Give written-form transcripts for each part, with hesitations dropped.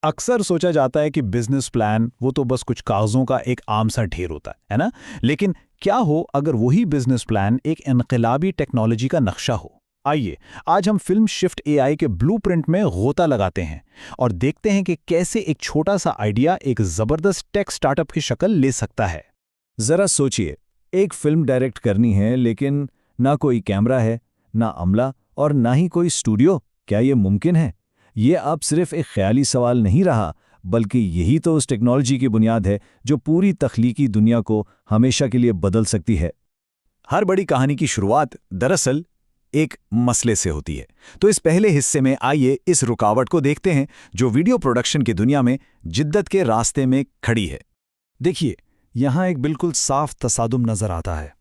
अक्सर सोचा जाता है कि बिजनेस प्लान वो तो बस कुछ कागजों का एक आम सा ढेर होता है ना। लेकिन क्या हो अगर वही बिजनेस प्लान एक इनकलाबी टेक्नोलॉजी का नक्शा हो। आइए आज हम फिल्म शिफ्ट एआई के ब्लूप्रिंट में गोता लगाते हैं और देखते हैं कि कैसे एक छोटा सा आइडिया एक जबरदस्त टेक स्टार्टअप की शक्ल ले सकता है। जरा सोचिए, एक फिल्म डायरेक्ट करनी है लेकिन ना कोई कैमरा है, ना अमला और ना ही कोई स्टूडियो। क्या ये मुमकिन है? ये अब सिर्फ एक ख्याली सवाल नहीं रहा, बल्कि यही तो उस टेक्नोलॉजी की बुनियाद है जो पूरी तख्लीकी दुनिया को हमेशा के लिए बदल सकती है। हर बड़ी कहानी की शुरुआत दरअसल एक मसले से होती है। तो इस पहले हिस्से में आइए इस रुकावट को देखते हैं जो वीडियो प्रोडक्शन की दुनिया में जिद्दत के रास्ते में खड़ी है। देखिए, यहाँ एक बिल्कुल साफ तसादुम नजर आता है।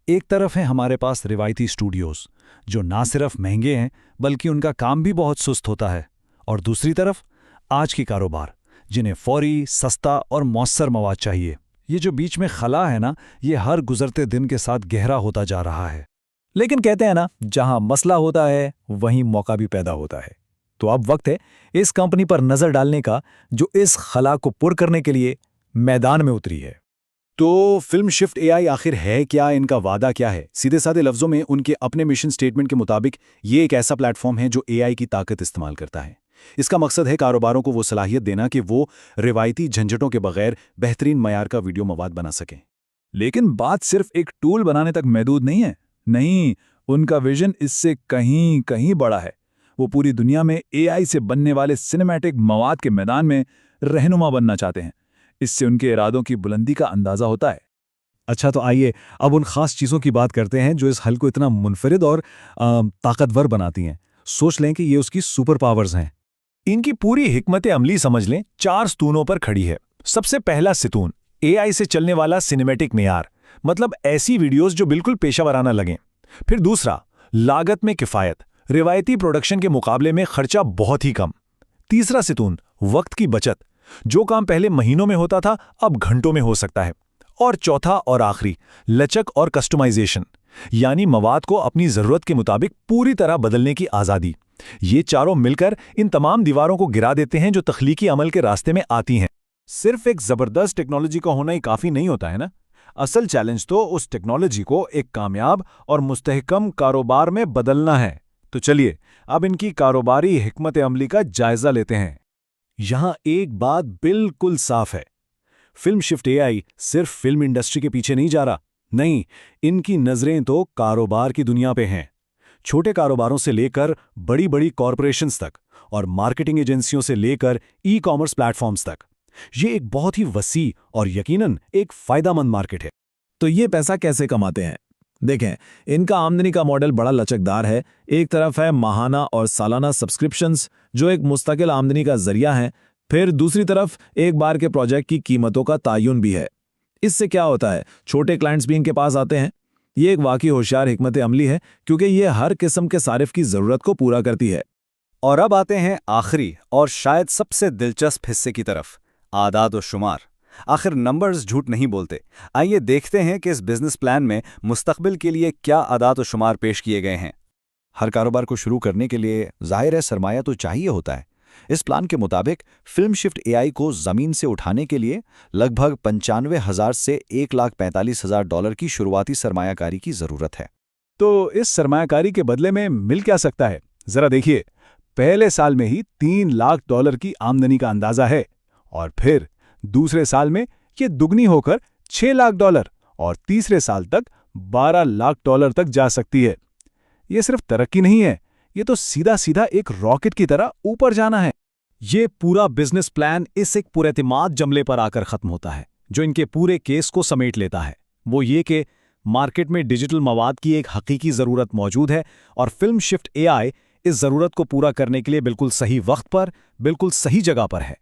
एक तरफ है हमारे पास रिवायती स्टूडियोज जो ना सिर्फ महंगे हैं बल्कि उनका काम भी बहुत सुस्त होता है, और दूसरी तरफ आज के कारोबार जिन्हें फौरी, सस्ता और मौसर मवाद चाहिए। ये जो बीच में खला है ना, ये हर गुजरते दिन के साथ गहरा होता जा रहा है। लेकिन कहते हैं ना, जहां मसला होता है वहीं मौका भी पैदा होता है। तो अब वक्त है इस कंपनी पर नजर डालने का जो इस खला को पुर करने के लिए मैदान में उतरी है। तो फिल्म शिफ्ट एआई आखिर है क्या, इनका वादा क्या है? सीधे साधे लफ्जों में उनके अपने मिशन स्टेटमेंट के मुताबिक ये एक ऐसा प्लेटफॉर्म है जो एआई की ताकत इस्तेमाल करता है। इसका मकसद है कारोबारों को वो सलाहियत देना कि वो रिवायती झंझटों के बगैर बेहतरीन मयार का वीडियो मवाद बना सकें। लेकिन बात सिर्फ एक टूल बनाने तक महदूद नहीं है। नहीं, उनका विजन इससे कहीं कहीं बड़ा है। वो पूरी दुनिया में एआई से बनने वाले सिनेमैटिक मवाद के मैदान में रहनुमा बनना चाहते हैं। इससे उनके इरादों की बुलंदी का अंदाजा होता है। अच्छा, तो आइए अब उन खास चीज़ों की बात करते हैं जो इस हल को इतना मुनफरिद और ताकतवर बनाती हैं। सोच लें कि ये उसकी सुपर पावर्स हैं। इनकी पूरी हिकमत अमली समझ लें 4 स्तूनों पर खड़ी है। सबसे पहला सितून एआई से चलने वाला सिनेमैटिक मेयार, मतलब ऐसी वीडियोस जो बिल्कुल पेशावराना लगें। फिर दूसरा, लागत में किफ़ायत, रिवायती प्रोडक्शन के मुकाबले में खर्चा बहुत ही कम। तीसरा सितून, वक्त की बचत, जो काम पहले महीनों में होता था अब घंटों में हो सकता है। और चौथा और आखिरी, लचक और कस्टमाइजेशन, यानी मवाद को अपनी ज़रूरत के मुताबिक पूरी तरह बदलने की आज़ादी। ये चारों मिलकर इन तमाम दीवारों को गिरा देते हैं जो तख्लीकी अमल के रास्ते में आती हैं। सिर्फ एक ज़बरदस्त टेक्नोलॉजी का होना ही काफ़ी नहीं होता है ना। असल चैलेंज तो उस टेक्नोलॉजी को एक कामयाब और मुस्तहकम कारोबार में बदलना है। तो चलिए अब इनकी कारोबारी हिकमत अमली का जायजा लेते हैं। यहां एक बात बिल्कुल साफ है, फिल्म शिफ्ट एआई सिर्फ फिल्म इंडस्ट्री के पीछे नहीं जा रहा। नहीं, इनकी नजरें तो कारोबार की दुनिया पे हैं। छोटे कारोबारों से लेकर बड़ी बड़ी कॉरपोरेशंस तक और मार्केटिंग एजेंसियों से लेकर ई कॉमर्स प्लेटफॉर्म्स तक। ये एक बहुत ही वसी और यकीनन एक फायदामंद मार्केट है। तो ये पैसा कैसे कमाते हैं? देखें, इनका आमदनी का मॉडल बड़ा लचकदार है। एक तरफ है माहाना और सालाना सब्सक्रिप्शंस जो एक मुस्तकिल आमदनी का जरिया है। फिर दूसरी तरफ एक बार के प्रोजेक्ट की कीमतों का तायुन भी है। इससे क्या होता है, छोटे क्लाइंट्स भी इनके पास आते हैं। ये एक वाकई होशियार हिकमत अमली है क्योंकि ये हर किस्म के सारिफ की जरूरत को पूरा करती है। और अब आते हैं आखिरी और शायद सबसे दिलचस्प हिस्से की तरफ, आदाद और शुमार। आखिर नंबर्स झूठ नहीं बोलते। आइए देखते हैं कि इस बिजनेस प्लान में मुस्तकबिल के लिए क्या आदाद और शुमार पेश किए गए हैं। हर कारोबार को शुरू करने के लिए जाहिर है सरमाया तो चाहिए होता है। इस प्लान के मुताबिक फिल्म शिफ्ट एआई को जमीन से उठाने के लिए लगभग 95,000 से $1,45,000 की शुरुआती सरमायाकारी की जरूरत है। तो इस सरमायाकारी के बदले में मिल क्या सकता है? जरा देखिए, पहले साल में ही $3 लाख की आमदनी का अंदाजा है, और फिर दूसरे साल में ये दुगनी होकर $6 लाख और तीसरे साल तक $12 लाख तक जा सकती है। ये सिर्फ तरक्की नहीं है, ये तो सीधा सीधा एक रॉकेट की तरह ऊपर जाना है। ये पूरा बिजनेस प्लान इस एक पुरएतिमाद जमले पर आकर खत्म होता है जो इनके पूरे केस को समेट लेता है। वो ये कि मार्केट में डिजिटल मवाद की एक हकीकी ज़रूरत मौजूद है और फिल्म शिफ्ट एआई इस ज़रूरत को पूरा करने के लिए बिल्कुल सही वक्त पर, बिल्कुल सही जगह पर है।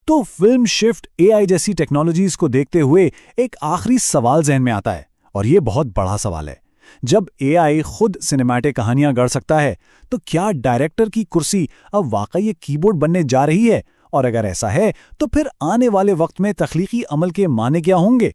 तो फिल्म शिफ्ट एआई जैसी टेक्नोलॉजीज को देखते हुए एक आखिरी सवाल जहन में आता है, और ये बहुत बड़ा सवाल है। जब एआई खुद सिनेमैटिक कहानियां गढ़ सकता है, तो क्या डायरेक्टर की कुर्सी अब वाकई एक कीबोर्ड बनने जा रही है? और अगर ऐसा है, तो फिर आने वाले वक्त में तख्लीकी अमल के माने क्या होंगे?